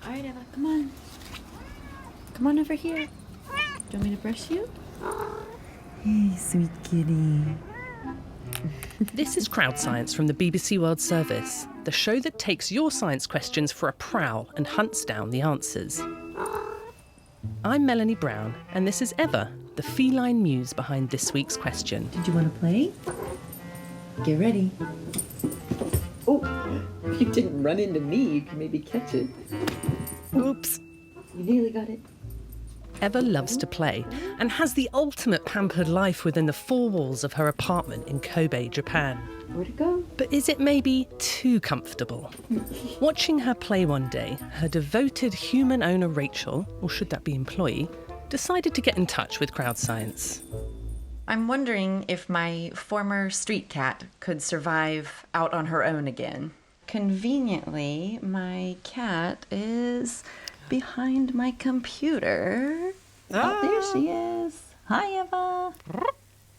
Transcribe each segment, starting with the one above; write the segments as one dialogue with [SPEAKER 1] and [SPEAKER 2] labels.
[SPEAKER 1] All right, Eva, come on. Come on over here. Do you want me to brush you? Hey, sweet kitty.
[SPEAKER 2] This is Crowd Science from the BBC World Service, the show that takes your science questions for a prowl and hunts down the answers. I'm Melanie Brown, and this is Eva, the feline muse behind this week's question.
[SPEAKER 1] Did you want to play? Get ready. Oh, you didn't run into me. You can maybe catch it.
[SPEAKER 2] Oops.
[SPEAKER 1] You nearly got it.
[SPEAKER 2] Eva loves to play and has the ultimate pampered life within the four walls of her apartment in Kobe, Japan.
[SPEAKER 1] Where'd it go?
[SPEAKER 2] But is it maybe too comfortable? Watching her play one day, her devoted human owner Rachel, or should that be employee, decided to get in touch with Crowd Science.
[SPEAKER 3] I'm wondering if my former street cat could survive out on her own again. Conveniently, my cat is behind my computer. Oh, there she is. Hi, Eva.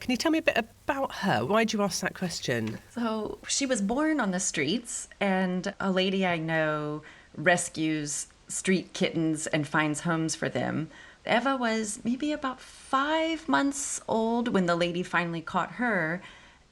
[SPEAKER 2] Can you tell me a bit about her? Why'd you ask that question?
[SPEAKER 3] So she was born on the streets, and a lady I know rescues street kittens and finds homes for them. Eva was maybe about 5 months old when the lady finally caught her,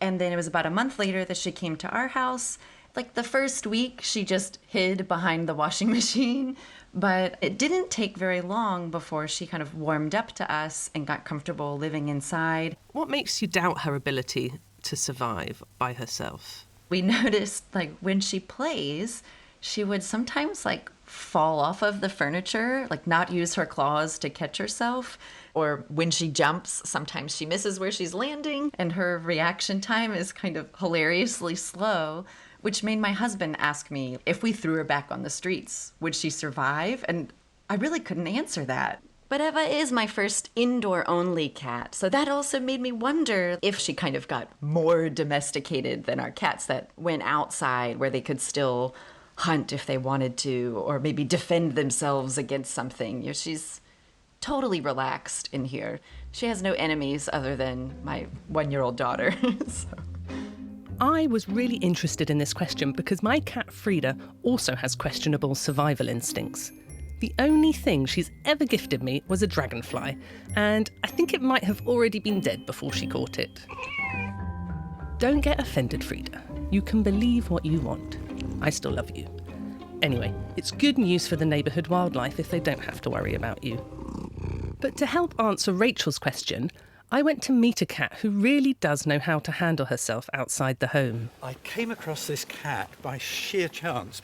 [SPEAKER 3] and then it was about a month later that she came to our house. Like the first week, she just hid behind the washing machine, but it didn't take very long before she kind of warmed up to us and got comfortable living inside.
[SPEAKER 2] What makes you doubt her ability to survive by herself?
[SPEAKER 3] We noticed, like, when she plays, she would sometimes, like, fall off of the furniture, like not use her claws to catch herself. Or when she jumps, sometimes she misses where she's landing, and her reaction time is kind of hilariously slow, which made my husband ask me if we threw her back on the streets, would she survive? And I really couldn't answer that. But Eva is my first indoor-only cat, so that also made me wonder if she kind of got more domesticated than our cats that went outside where they could still hunt if they wanted to, or maybe defend themselves against something. You know, she's totally relaxed in here. She has no enemies other than my 1-year-old daughter. So.
[SPEAKER 2] I was really interested in this question because my cat Frida also has questionable survival instincts. The only thing she's ever gifted me was a dragonfly, and I think it might have already been dead before she caught it. Don't get offended, Frida. You can believe what you want. I still love you. Anyway, it's good news for the neighbourhood wildlife if they don't have to worry about you. But to help answer Rachel's question, I went to meet a cat who really does know how to handle herself outside the home.
[SPEAKER 4] I came across this cat by sheer chance.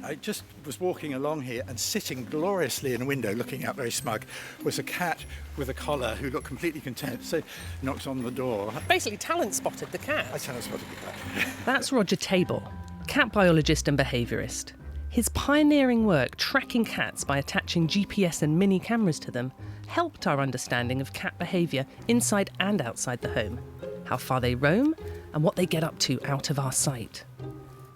[SPEAKER 4] I just was walking along here, and sitting gloriously in a window, looking out very smug, was a cat with a collar who looked completely content. So knocked on the door.
[SPEAKER 2] Basically, talent spotted the cat.
[SPEAKER 4] I talent spotted the cat.
[SPEAKER 2] That's Roger Tabor, cat biologist and behaviourist. His pioneering work tracking cats by attaching GPS and mini cameras to them helped our understanding of cat behaviour inside and outside the home, how far they roam and what they get up to out of our sight.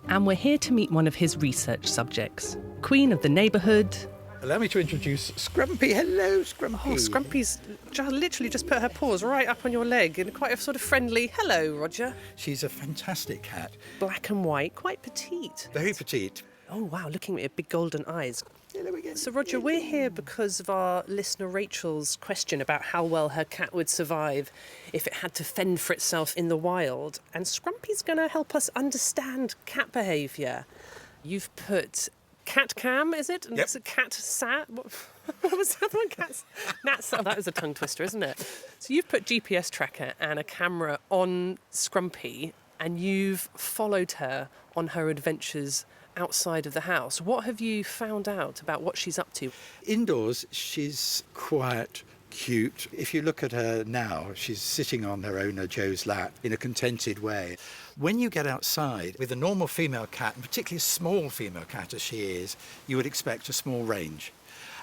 [SPEAKER 2] And we're here to meet one of his research subjects, Queen of the Neighbourhood.
[SPEAKER 4] Allow me to introduce Scrumpy. Hello, Scrumpy.
[SPEAKER 2] Oh, Scrumpy's literally just put her paws right up on your leg in quite a sort of friendly, hello, Roger.
[SPEAKER 4] She's a fantastic cat.
[SPEAKER 2] Black and white, quite petite.
[SPEAKER 4] Very petite.
[SPEAKER 2] Oh, wow, looking at your big golden eyes.
[SPEAKER 4] Hello again.
[SPEAKER 2] So, Roger, we're here because of our listener Rachel's question about how well her cat would survive if it had to fend for itself in the wild. And Scrumpy's going to help us understand cat behaviour. You've put cat cam, is it? And
[SPEAKER 4] Yep.
[SPEAKER 2] it's a cat sat. What was that one? Nat sat. That was a tongue twister, isn't it? So you've put GPS tracker and a camera on Scrumpy, and you've followed her on her adventures outside of the house. What have you found out about what she's up to?
[SPEAKER 4] Indoors, she's quiet, cute. If you look at her now, she's sitting on her owner Joe's lap in a contented way. When you get outside with a normal female cat, and particularly a small female cat as she is, you would expect a small range.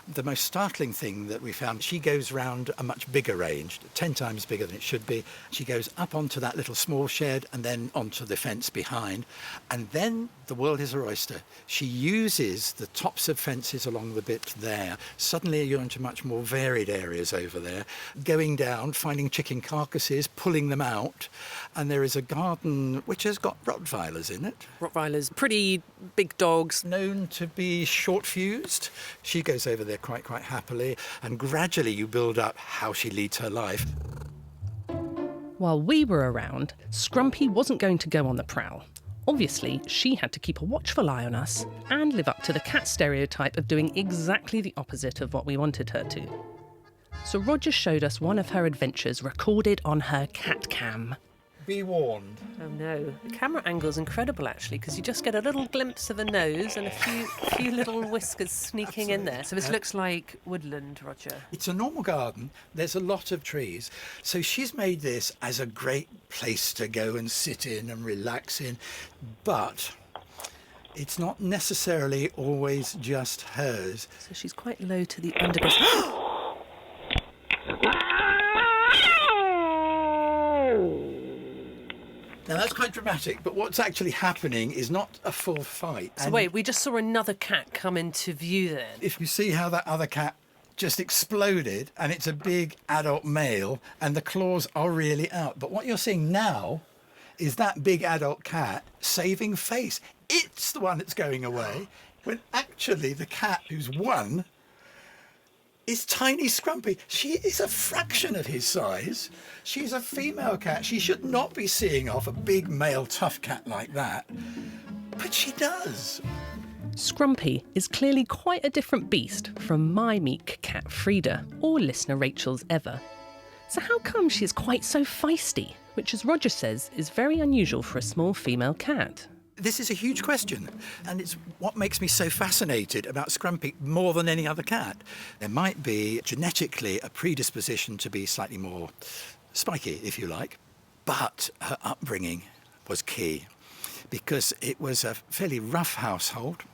[SPEAKER 4] The most startling thing that we found, she goes round a much bigger range, 10 times bigger than it should be. She goes up onto that little small shed and then onto the fence behind. And then the world is her oyster. She uses the tops of fences along the bit there. Suddenly you're into much more varied areas over there. Going down, finding chicken carcasses, pulling them out. And there is a garden which has got Rottweilers in it.
[SPEAKER 2] Rottweilers, pretty big dogs.
[SPEAKER 4] Known to be short-fused. She goes over there quite happily, and gradually you build up how she leads her life.
[SPEAKER 2] While we were around, Scrumpy wasn't going to go on the prowl. Obviously, she had to keep a watchful eye on us and live up to the cat stereotype of doing exactly the opposite of what we wanted her to. So Roger showed us one of her adventures recorded on her cat cam.
[SPEAKER 4] Be warned.
[SPEAKER 5] Oh no, the camera angle's incredible actually, because you just get a little glimpse of a nose and a few little whiskers sneaking in there. So this looks like woodland, Roger.
[SPEAKER 4] It's a normal garden. There's a lot of trees. So she's made this as a great place to go and sit in and relax in. But it's not necessarily always just hers.
[SPEAKER 5] So she's quite low to the underbrush.
[SPEAKER 4] Now that's quite dramatic, but what's actually happening is not a full fight.
[SPEAKER 5] So wait, we just saw another cat come into view then.
[SPEAKER 4] If you see how that other cat just exploded, and it's a big adult male, and the claws are really out. But what you're seeing now is that big adult cat saving face. It's the one that's going away, when actually the cat who's won is tiny Scrumpy. She is a fraction of his size. She's a female cat. She should not be seeing off a big male tough cat like that. But she does.
[SPEAKER 2] Scrumpy is clearly quite a different beast from my meek cat Frida or listener Rachel's Ever. So how come she is quite so feisty, which as Roger says is very unusual for a small female cat?
[SPEAKER 4] This is a huge question, and it's what makes me so fascinated about Scrumpy more than any other cat. There might be genetically a predisposition to be slightly more spiky, if you like, but her upbringing was key because it was a fairly rough household.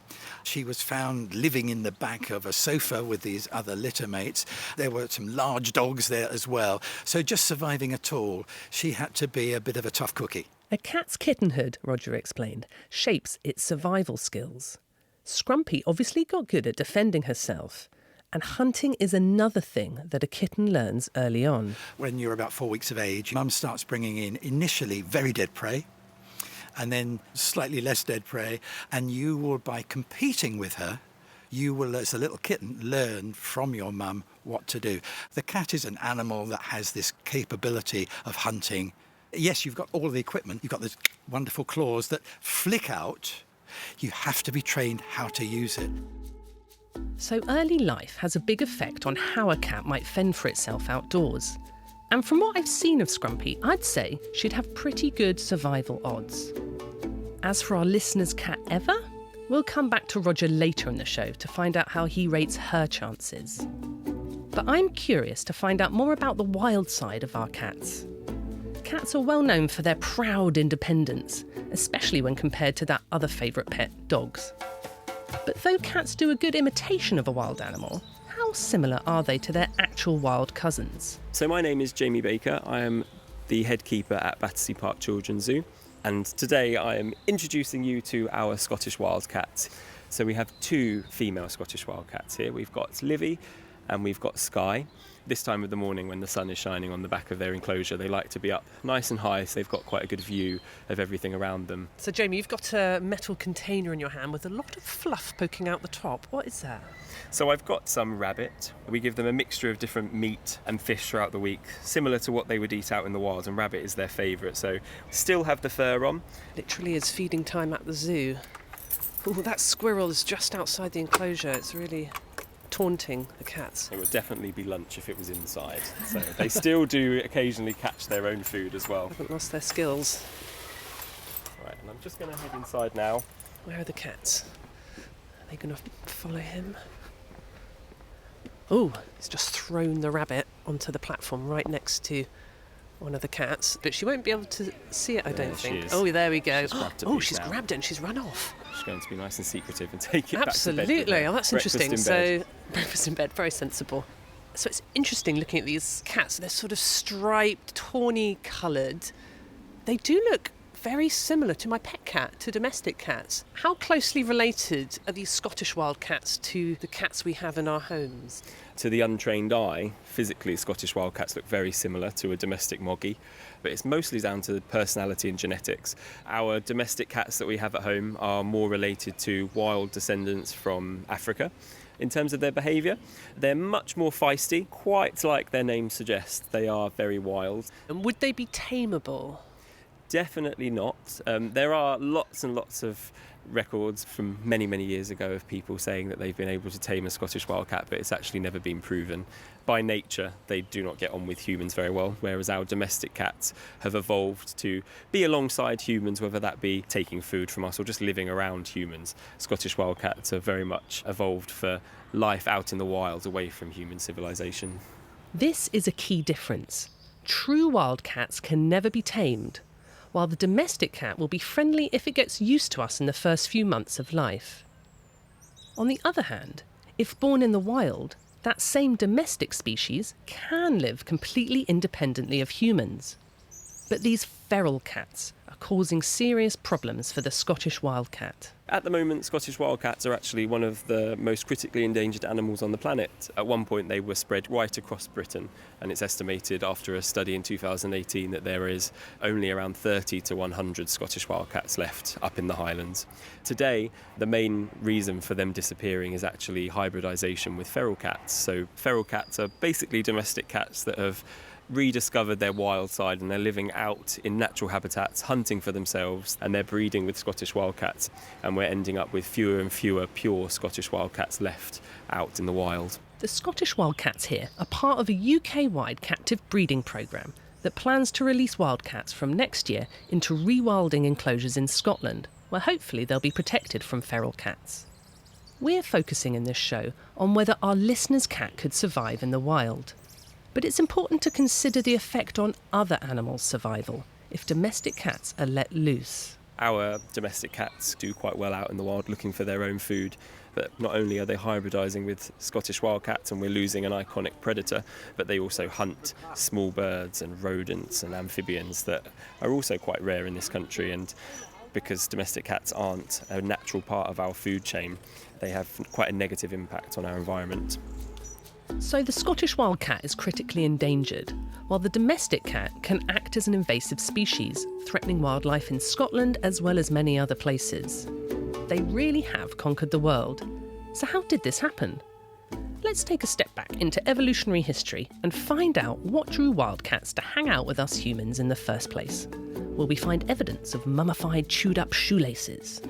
[SPEAKER 4] She was found living in the back of a sofa with these other litter mates. There were some large dogs there as well. So just surviving at all, she had to be a bit of a tough cookie.
[SPEAKER 2] A cat's kittenhood, Roger explained, shapes its survival skills. Scrumpy obviously got good at defending herself, and hunting is another thing that a kitten learns early on.
[SPEAKER 4] When you're about 4 weeks of age, mum starts bringing in initially very dead prey, and then slightly less dead prey, and you will, by competing with her, you will, as a little kitten, learn from your mum what to do. The cat is an animal that has this capability of hunting. Yes, you've got all the equipment. You've got those wonderful claws that flick out. You have to be trained how to use it.
[SPEAKER 2] So early life has a big effect on how a cat might fend for itself outdoors. And from what I've seen of Scrumpy, I'd say she'd have pretty good survival odds. As for our listener's cat Ever, we'll come back to Roger later in the show to find out how he rates her chances. But I'm curious to find out more about the wild side of our cats. Cats are well known for their proud independence, especially when compared to that other favourite pet, dogs. But though cats do a good imitation of a wild animal, how similar are they to their actual wild cousins?
[SPEAKER 6] So my name is Jamie Baker. I am the head keeper at Battersea Park Children's Zoo, and today I am introducing you to our Scottish wildcats. So we have two female Scottish wildcats here. We've got Livy and we've got Skye. This time of the morning when the sun is shining on the back of their enclosure, they like to be up nice and high, so they've got quite a good view of everything around them.
[SPEAKER 5] So Jamie, you've got a metal container in your hand with a lot of fluff poking out the top. What is that?
[SPEAKER 6] So I've got some rabbit. We give them a mixture of different meat and fish throughout the week, similar to what they would eat out in the wild, and rabbit is their favourite, so still have the fur on.
[SPEAKER 5] Literally is feeding time at the zoo. Oh, that squirrel is just outside the enclosure. It's really taunting the cats.
[SPEAKER 6] It would definitely be lunch if it was inside. So they still do occasionally catch their own food as well.
[SPEAKER 5] Haven't lost their skills.
[SPEAKER 6] Right, and I'm just going to head inside now.
[SPEAKER 5] Where are the cats? Are they going to follow him? Oh, he's just thrown the rabbit onto the platform right next to one of the cats, but she won't be able to see it, I don't think.
[SPEAKER 6] She is.
[SPEAKER 5] Oh, there we go.
[SPEAKER 6] She's grabbed a
[SPEAKER 5] Oh,
[SPEAKER 6] piece
[SPEAKER 5] she's
[SPEAKER 6] now.
[SPEAKER 5] grabbed it and she's run off.
[SPEAKER 6] just going to be nice and secretive and take it back to bed.
[SPEAKER 5] Absolutely. Oh, that's interesting.
[SPEAKER 6] Breakfast in bed.
[SPEAKER 5] So, breakfast in bed, very sensible. So it's interesting looking at these cats. They're sort of striped, tawny coloured. They do look very similar to my pet cat, to domestic cats. How closely related are these Scottish wild cats to the cats we have in our homes?
[SPEAKER 6] To the untrained eye, physically Scottish wild cats look very similar to a domestic moggy, but it's mostly down to personality and genetics. Our domestic cats that we have at home are more related to wild descendants from Africa. In terms of their behaviour, they're much more feisty, quite like their name suggests. They are very wild.
[SPEAKER 5] And would they be tameable?
[SPEAKER 6] Definitely not. There are lots and lots of records from many, many years ago of people saying that they've been able to tame a Scottish wildcat, but it's actually never been proven. By nature, they do not get on with humans very well, whereas our domestic cats have evolved to be alongside humans, whether that be taking food from us or just living around humans. Scottish wildcats are very much evolved for life out in the wild, away from human civilization.
[SPEAKER 2] This is a key difference. True wildcats can never be tamed, while the domestic cat will be friendly if it gets used to us in the first few months of life. On the other hand, if born in the wild, that same domestic species can live completely independently of humans. But these feral cats are causing serious problems for the Scottish wildcat.
[SPEAKER 6] At the moment, Scottish wildcats are actually one of the most critically endangered animals on the planet. At one point, they were spread right across Britain, and it's estimated after a study in 2018 that there is only around 30 to 100 Scottish wildcats left up in the Highlands. Today, the main reason for them disappearing is actually hybridisation with feral cats. So feral cats are basically domestic cats that have rediscovered their wild side, and they're living out in natural habitats, hunting for themselves, and they're breeding with Scottish wildcats, and we're ending up with fewer and fewer pure Scottish wildcats left out in the wild.
[SPEAKER 2] The Scottish wildcats here are part of a UK-wide captive breeding programme that plans to release wildcats from next year into rewilding enclosures in Scotland, where hopefully they'll be protected from feral cats. We're focusing in this show on whether our listener's cat could survive in the wild. But it's important to consider the effect on other animals' survival if domestic cats are let loose.
[SPEAKER 6] Our domestic cats do quite well out in the wild looking for their own food, but not only are they hybridising with Scottish wildcats and we're losing an iconic predator, but they also hunt small birds and rodents and amphibians that are also quite rare in this country. And because domestic cats aren't a natural part of our food chain, they have quite a negative impact on our environment.
[SPEAKER 2] So the Scottish wildcat is critically endangered, while the domestic cat can act as an invasive species, threatening wildlife in Scotland as well as many other places. They really have conquered the world. So how did this happen? Let's take a step back into evolutionary history and find out what drew wildcats to hang out with us humans in the first place. Will we find evidence of mummified, chewed-up shoelaces?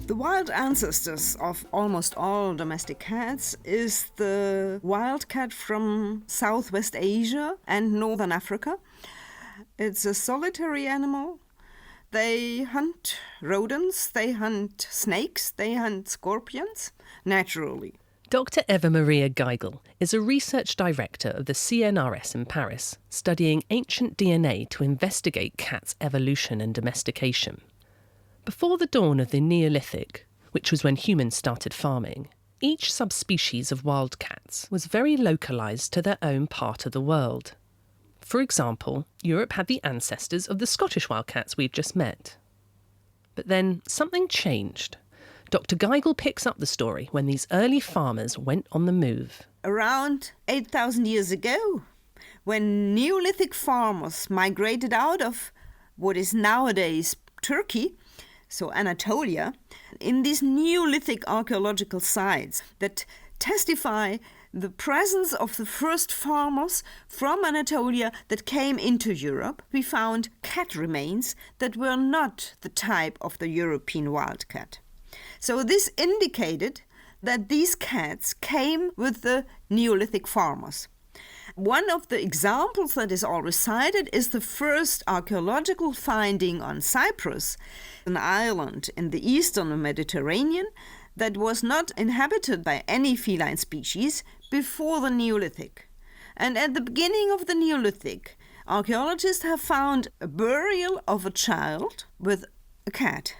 [SPEAKER 7] The wild ancestors of almost all domestic cats is the wild cat from Southwest Asia and Northern Africa. It's a solitary animal. They hunt rodents, they hunt snakes, they hunt scorpions, naturally.
[SPEAKER 2] Dr. Eva Maria Geigel is a research director of the CNRS in Paris, studying ancient DNA to investigate cats' evolution and domestication. Before the dawn of the Neolithic, which was when humans started farming, each subspecies of wild cats was very localised to their own part of the world. For example, Europe had the ancestors of the Scottish wildcats we've just met. But then something changed. Dr. Geigel picks up the story when these early farmers went on the move.
[SPEAKER 7] Around 8,000 years ago, when Neolithic farmers migrated out of what is nowadays Turkey, so Anatolia, in these Neolithic archaeological sites that testify the presence of the first farmers from Anatolia that came into Europe, we found cat remains that were not the type of the European wildcat. So this indicated that these cats came with the Neolithic farmers. One of the examples that is always cited is the first archaeological finding on Cyprus, an island in the eastern Mediterranean that was not inhabited by any feline species before the Neolithic. And at the beginning of the Neolithic, archaeologists have found a burial of a child with a cat.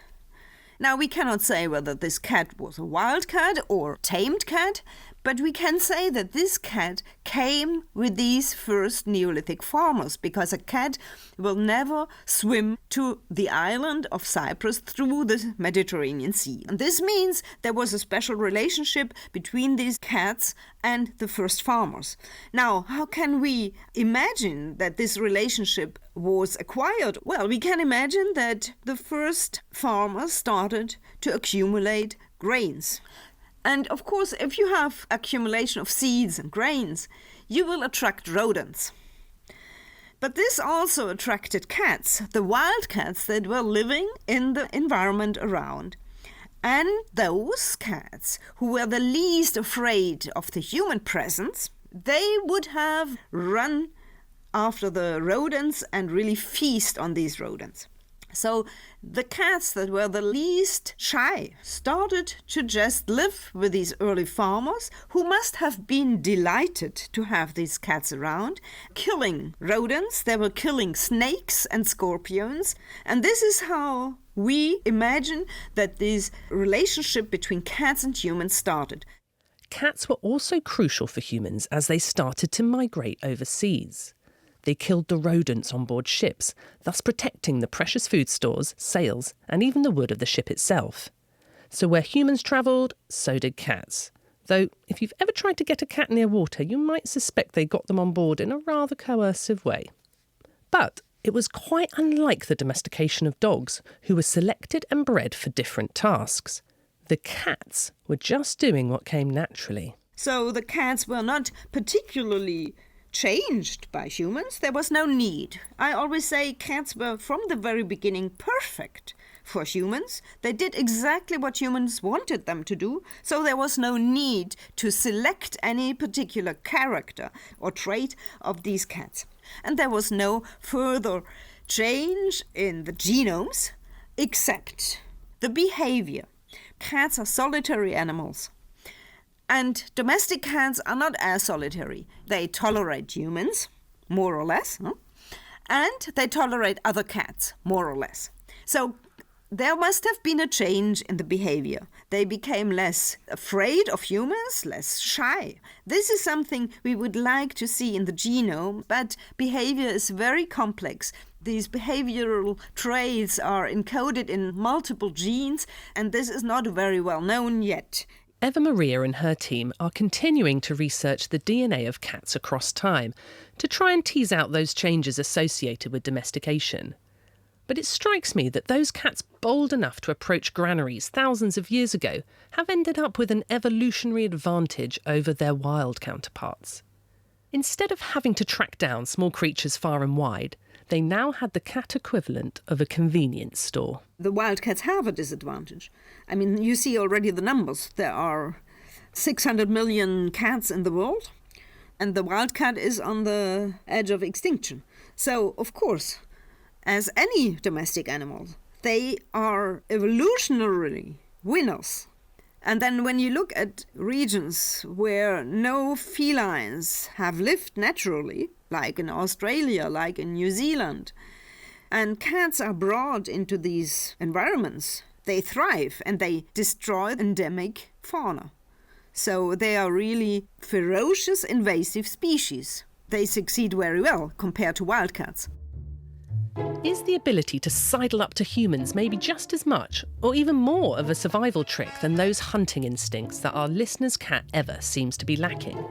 [SPEAKER 7] Now, we cannot say whether this cat was a wild cat or tamed cat, but we can say that this cat came with these first Neolithic farmers, because a cat will never swim to the island of Cyprus through the Mediterranean Sea. And this means there was a special relationship between these cats and the first farmers. Now, how can we imagine that this relationship was acquired? Well, we can imagine that the first farmers started to accumulate grains. And of course, if you have accumulation of seeds and grains, you will attract rodents. But this also attracted cats, the wild cats that were living in the environment around. And those cats who were the least afraid of the human presence, they would have run after the rodents and really feast on these rodents. So the cats that were the least shy started to just live with these early farmers, who must have been delighted to have these cats around, killing rodents. They were killing snakes and scorpions. And this is how we imagine that this relationship between cats and humans started.
[SPEAKER 2] Cats were also crucial for humans as they started to migrate overseas. They killed the rodents on board ships, thus protecting the precious food stores, sails, and even the wood of the ship itself. So where humans travelled, so did cats. Though, if you've ever tried to get a cat near water, you might suspect they got them on board in a rather coercive way. But it was quite unlike the domestication of dogs, who were selected and bred for different tasks. The cats were just doing what came naturally.
[SPEAKER 7] So the cats were not particularly changed by humans. There was no need. I always say cats were from the very beginning perfect for humans. They did exactly what humans wanted them to do, so there was no need to select any particular character or trait of these cats. And there was no further change in the genomes except the behavior. Cats are solitary animals. And domestic cats are not as solitary. They tolerate humans, more or less, and they tolerate other cats, more or less. So there must have been a change in the behavior. They became less afraid of humans, less shy. This is something we would like to see in the genome, but behavior is very complex. These behavioral traits are encoded in multiple genes, and this is not very well known yet.
[SPEAKER 2] Eva Maria and her team are continuing to research the DNA of cats across time to try and tease out those changes associated with domestication. But it strikes me that those cats bold enough to approach granaries thousands of years ago have ended up with an evolutionary advantage over their wild counterparts. Instead of having to track down small creatures far and wide, they now had the cat equivalent of a convenience store.
[SPEAKER 7] The wild cats have a disadvantage. I mean, you see already the numbers. There are 600 million cats in the world, and the wild cat is on the edge of extinction. So, of course, as any domestic animal, they are evolutionarily winners. And then when you look at regions where no felines have lived naturally, like in Australia, like in New Zealand, and cats are brought into these environments, they thrive and they destroy endemic fauna. So they are really ferocious invasive species. They succeed very well compared to wildcats.
[SPEAKER 2] Is the ability to sidle up to humans maybe just as much, or even more of a survival trick than those hunting instincts that our listener's cat Eva seems to be lacking?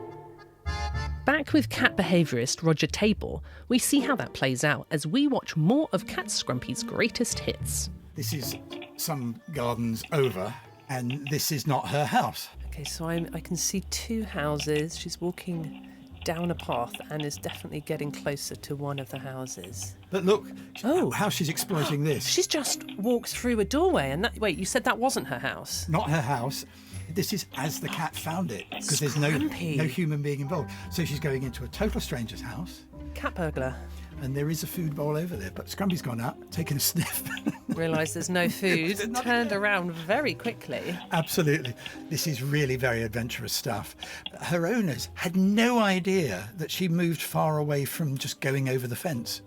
[SPEAKER 2] Back with cat behaviourist Roger Tabor, we see how that plays out as we watch more of Cat Scrumpy's greatest hits.
[SPEAKER 4] This is some gardens over, and this is not her house.
[SPEAKER 5] Okay, so I can see two houses. She's walking down a path and is definitely getting closer to one of the houses.
[SPEAKER 4] But look,
[SPEAKER 5] Oh.
[SPEAKER 4] how she's exploiting this.
[SPEAKER 5] She's just walked through a doorway and
[SPEAKER 2] Wait, you said that wasn't her house?
[SPEAKER 4] Not her house. This is as the cat found it, because there's no
[SPEAKER 5] Scrumpy.
[SPEAKER 4] human being involved. So she's going into a total stranger's house,
[SPEAKER 5] Cat burglar.
[SPEAKER 4] and there is a food bowl over there, but Scrumpy's gone out, taken a sniff.
[SPEAKER 5] Realised there's no food. Turned around very quickly.
[SPEAKER 4] Absolutely. This is really very adventurous stuff. Her owners had no idea that she moved far away from just going over the fence.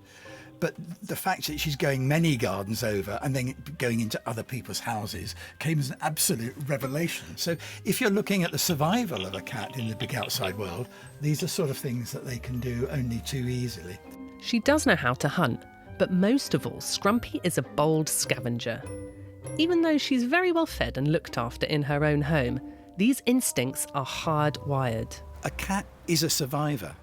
[SPEAKER 4] But the fact that she's going many gardens over and then going into other people's houses came as an absolute revelation. So if you're looking at the survival of a cat in the big outside world, these are sort of things that they can do only too easily.
[SPEAKER 2] She does know how to hunt, but most of all, Scrumpy is a bold scavenger. Even though she's very well fed and looked after in her own home, these instincts are hardwired.
[SPEAKER 4] A cat is a survivor.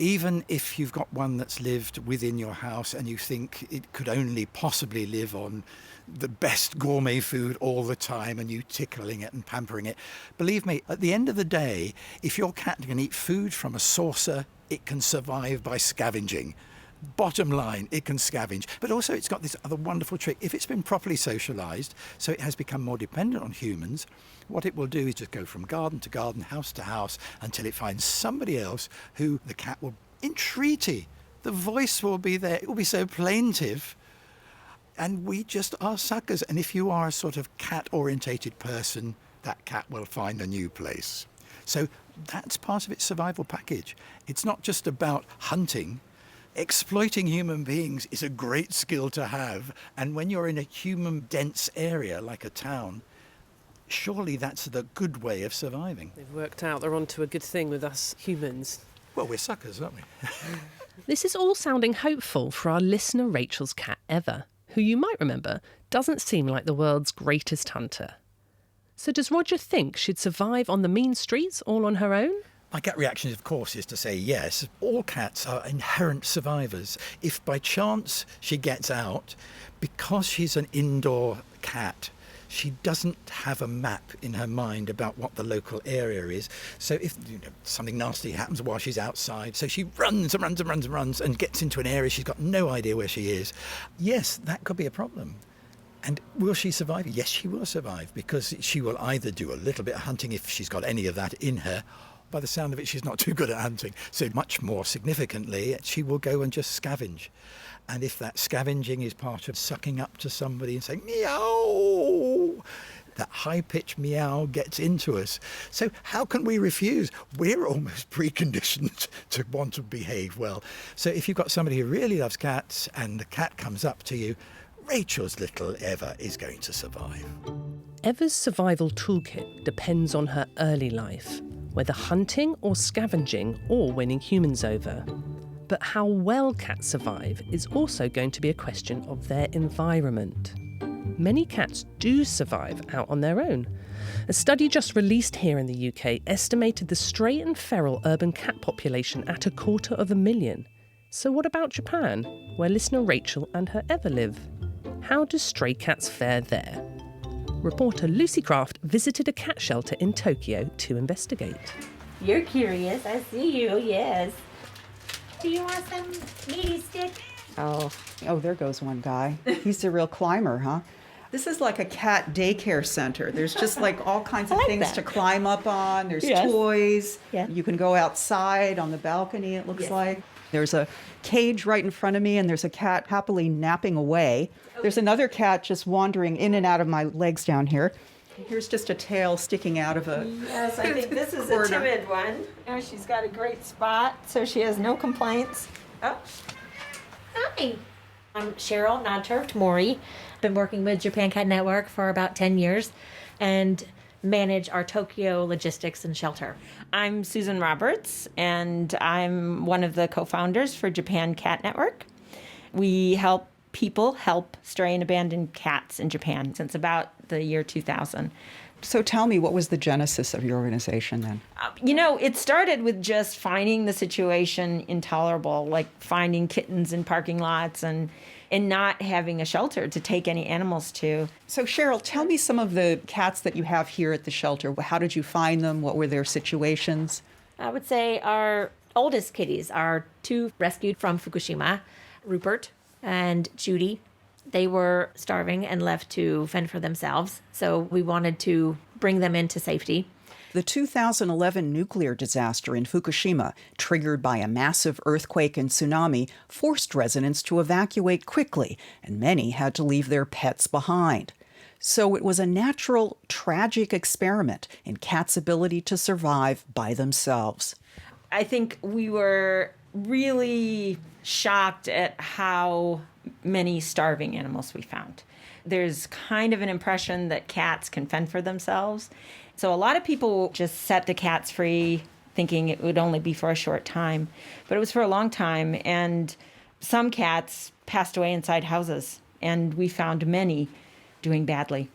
[SPEAKER 4] Even if you've got one that's lived within your house and you think it could only possibly live on the best gourmet food all the time and you tickling it and pampering it, believe me, at the end of the day, if your cat can eat food from a saucer, it can survive by scavenging. Bottom line, it can scavenge. But also it's got this other wonderful trick. If it's been properly socialised, so it has become more dependent on humans, what it will do is just go from garden to garden, house to house, until it finds somebody else who the cat will entreaty. The voice will be there. It will be so plaintive. And we just are suckers. And if you are a sort of cat-orientated person, that cat will find a new place. So that's part of its survival package. It's not just about hunting. Exploiting human beings is a great skill to have. And when you're in a human-dense area like a town, surely that's the good way of surviving.
[SPEAKER 5] They've worked out they're onto a good thing with us humans.
[SPEAKER 4] Well, we're suckers, aren't we?
[SPEAKER 2] This is all sounding hopeful for our listener Rachel's cat Eva, who you might remember doesn't seem like the world's greatest hunter. So does Roger think she'd survive on the mean streets all on her own?
[SPEAKER 4] My gut reaction, of course, is to say yes. All cats are inherent survivors. If by chance she gets out, because she's an indoor cat, she doesn't have a map in her mind about what the local area is. So if something nasty happens while she's outside, so she runs and runs and runs and runs and gets into an area she's got no idea where she is. Yes, that could be a problem. And will she survive? Yes, she will survive, because she will either do a little bit of hunting if she's got any of that in her. By the sound of it, she's not too good at hunting. So much more significantly, she will go and just scavenge. And if that scavenging is part of sucking up to somebody and saying, meow, that high-pitched meow gets into us. So how can we refuse? We're almost preconditioned to want to behave well. So if you've got somebody who really loves cats and the cat comes up to you, Rachel's little Eva is going to survive.
[SPEAKER 2] Eva's survival toolkit depends on her early life, whether hunting or scavenging or winning humans over. But how well cats survive is also going to be a question of their environment. Many cats do survive out on their own. A study just released here in the UK estimated the stray and feral urban cat population at 250,000. So what about Japan, where listener Rachel and her Eva live? How do stray cats fare there? Reporter Lucy Craft visited a cat shelter in Tokyo to investigate.
[SPEAKER 8] You're curious. I see you, yes. Do you want some meaty stick?
[SPEAKER 9] Oh, there goes one guy. He's a real climber, huh? This is like a cat daycare center. There's just like all kinds of things to climb up on. There's toys.
[SPEAKER 8] Yeah.
[SPEAKER 9] You can go outside on the balcony, it looks like. There's a cage right in front of me, and there's a cat happily napping away. There's another cat just wandering in and out of my legs down here. Here's just a tail sticking out of a
[SPEAKER 8] Yes, I think this is
[SPEAKER 9] corner.
[SPEAKER 8] a timid one. Oh, she's got a great spot, so she has no complaints. Oh. Hi. I'm Cheryl Nodturft Mori. Been working with Japan Cat Network for about 10 years and manage our Tokyo logistics and shelter. I'm Susan Roberts, and I'm one of the co-founders for Japan Cat Network. We help people help stray and abandoned cats in Japan since about the year 2000.
[SPEAKER 9] So tell me, what was the genesis of your organization then?
[SPEAKER 8] It started with just finding the situation intolerable, like finding kittens in parking lots and not having a shelter to take any animals to.
[SPEAKER 9] So Cheryl, tell me some of the cats that you have here at the shelter. How did you find them? What were their situations?
[SPEAKER 8] I would say our oldest kitties are two rescued from Fukushima, Rupert and Judy. They were starving and left to fend for themselves, so we wanted to bring them into safety.
[SPEAKER 9] The 2011 nuclear disaster in Fukushima, triggered by a massive earthquake and tsunami, forced residents to evacuate quickly, and many had to leave their pets behind. So it was a natural, tragic experiment in cats' ability to survive by themselves.
[SPEAKER 8] I think we were really shocked at how many starving animals we found. There's kind of an impression that cats can fend for themselves. So a lot of people just set the cats free, thinking it would only be for a short time. But it was for a long time, and some cats passed away inside houses, and we found many doing badly.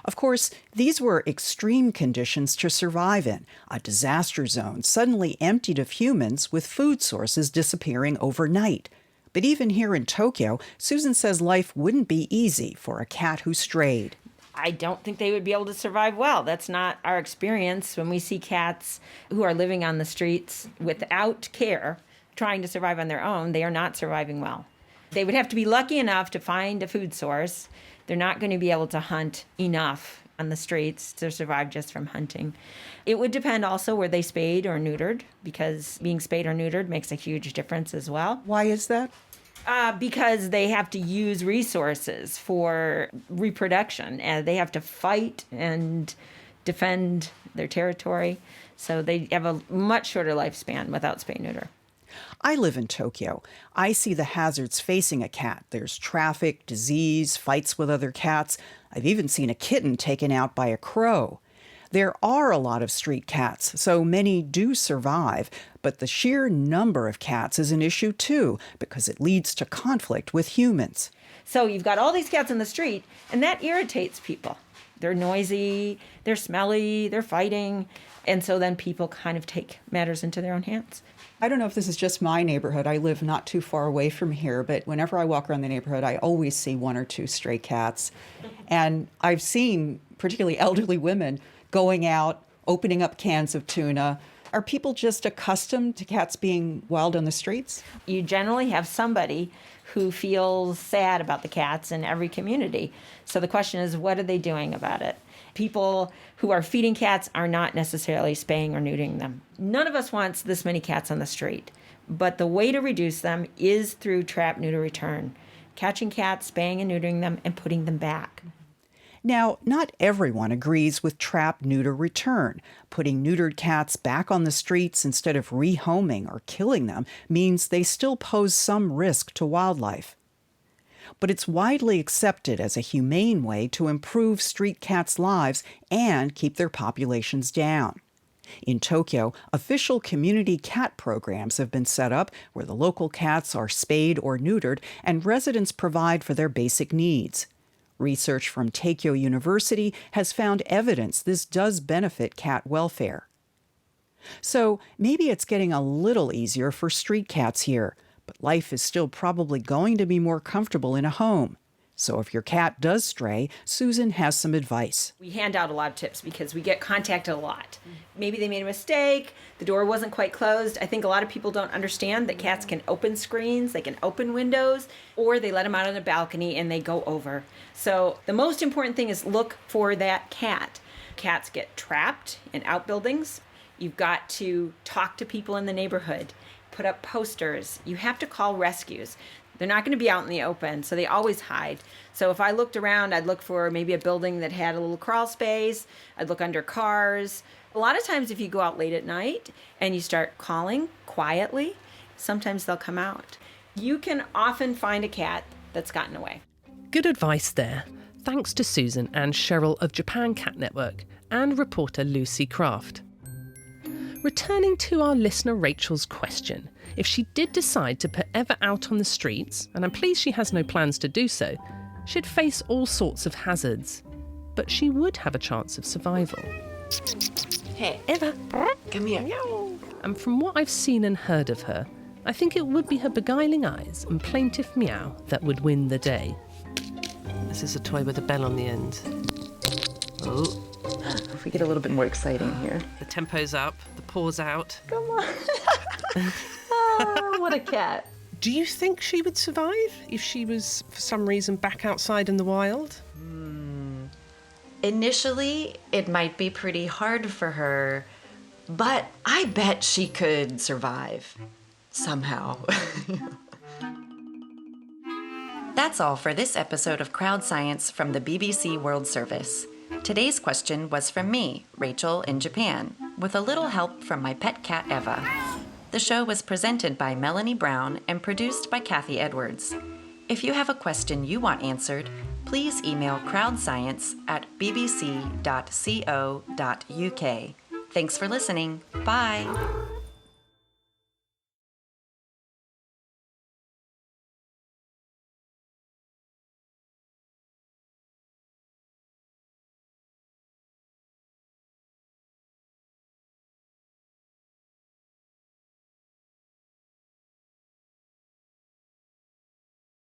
[SPEAKER 9] Of course, these were extreme conditions to survive in, a disaster zone suddenly emptied of humans with food sources disappearing overnight. But even here in Tokyo, Susan says life wouldn't be easy for a cat who strayed.
[SPEAKER 8] I don't think they would be able to survive well. That's not our experience. When we see cats who are living on the streets without care, trying to survive on their own, they are not surviving well. They would have to be lucky enough to find a food source. They're not going to be able to hunt enough on the streets to survive just from hunting. It would depend also were they spayed or neutered, because being spayed or neutered makes a huge difference as well.
[SPEAKER 9] Why is that?
[SPEAKER 8] Because they have to use resources for reproduction, and they have to fight and defend their territory. So they have a much shorter lifespan without spay-neuter.
[SPEAKER 9] I live in Tokyo. I see the hazards facing a cat. There's traffic, disease, fights with other cats. I've even seen a kitten taken out by a crow. There are a lot of street cats, so many do survive, but the sheer number of cats is an issue too, because it leads to conflict with humans.
[SPEAKER 8] So you've got all these cats in the street, and that irritates people. They're noisy, they're smelly, they're fighting, and so then people kind of take matters into their own hands.
[SPEAKER 9] I don't know if this is just my neighborhood. I live not too far away from here, but whenever I walk around the neighborhood, I always see one or two stray cats. And I've seen particularly elderly women going out, opening up cans of tuna. Are people just accustomed to cats being wild on the streets?
[SPEAKER 8] You generally have somebody who feels sad about the cats in every community. So the question is, what are they doing about it? People who are feeding cats are not necessarily spaying or neutering them. None of us wants this many cats on the street, but the way to reduce them is through trap, neuter, return. Catching cats, spaying and neutering them, and putting them back.
[SPEAKER 9] Now, not everyone agrees with trap, neuter, return. Putting neutered cats back on the streets instead of rehoming or killing them means they still pose some risk to wildlife. But it's widely accepted as a humane way to improve street cats' lives and keep their populations down. In Tokyo, official community cat programs have been set up where the local cats are spayed or neutered and residents provide for their basic needs. Research from Tokyo University has found evidence this does benefit cat welfare. So maybe it's getting a little easier for street cats here, but life is still probably going to be more comfortable in a home. So if your cat does stray, Susan has some advice.
[SPEAKER 8] We hand out a lot of tips because we get contacted a lot. Maybe they made a mistake, the door wasn't quite closed. I think a lot of people don't understand that cats can open screens, they can open windows, or they let them out on a balcony and they go over. So the most important thing is look for that cat. Cats get trapped in outbuildings. You've got to talk to people in the neighborhood, put up posters. You have to call rescues. They're not going to be out in the open, so they always hide. So if I looked around, I'd look for maybe a building that had a little crawl space. I'd look under cars. A lot of times if you go out late at night and you start calling quietly, sometimes they'll come out. You can often find a cat that's gotten away.
[SPEAKER 2] Good advice there. Thanks to Susan and Cheryl of Japan Cat Network and reporter Lucy Craft. Returning to our listener Rachel's question, if she did decide to put Eva out on the streets, and I'm pleased she has no plans to do so, she'd face all sorts of hazards. But she would have a chance of survival.
[SPEAKER 3] Hey,
[SPEAKER 2] Eva,
[SPEAKER 3] come here.
[SPEAKER 2] and from what I've seen and heard of her, I think it would be her beguiling eyes and plaintive meow that would win the day.
[SPEAKER 5] This is a toy with a bell on the end. Oh,
[SPEAKER 3] If we get a little bit more exciting here.
[SPEAKER 5] the tempo's up, the paw's out.
[SPEAKER 3] Come on. Oh, what a cat.
[SPEAKER 2] Do you think she would survive if she was, for some reason, back outside in the wild?
[SPEAKER 3] Initially, it might be pretty hard for her, but I bet she could survive. Somehow. That's all for this episode of Crowd Science from the BBC World Service. Today's question was from me, Rachel in Japan, with a little help from my pet cat Eva. The show was presented by Melanie Brown and produced by Kathy Edwards. If you have a question you want answered, please email crowdscience@bbc.co.uk. Thanks for listening. Bye.